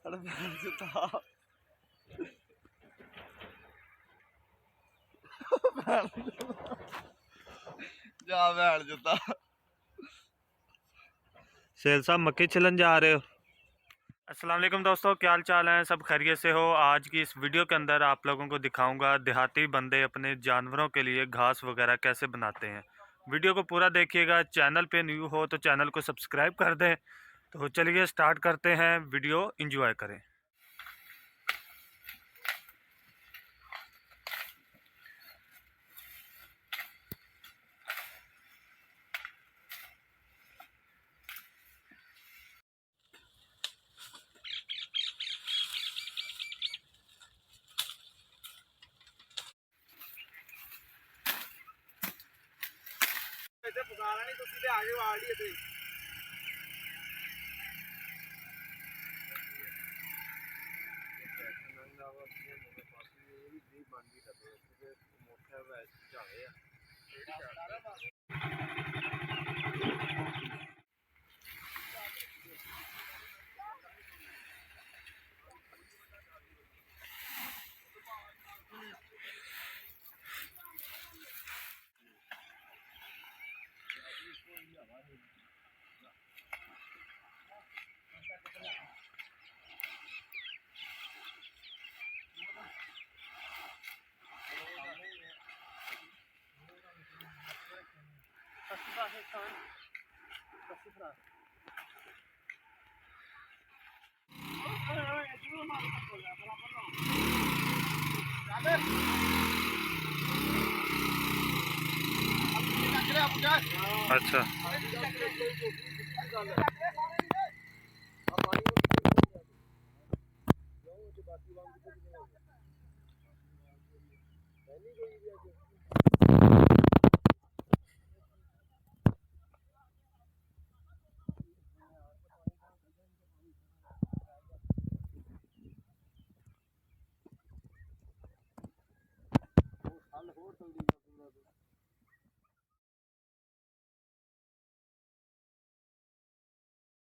अरे भैन जुता जा भैन जुता। सेल साहब मक्की छिलन जा रहे हो। अस्सलाम वालेकुम दोस्तों, क्या हाल चाल हैं? सब खैरियत से हो? आज की इस वीडियो के अंदर आप लोगों को दिखाऊंगा देहाती बंदे अपने जानवरों के लिए घास वगैरह कैसे बनाते हैं। वीडियो को पूरा देखिएगा। चैनल पे न्यू हो तो चैनल को सब्सक्राइब कर दें। तो चलिए स्टार्ट करते हैं, वीडियो एंजॉय करें। पुकारा नहीं तो आगे वाड़ लिए अच्छा,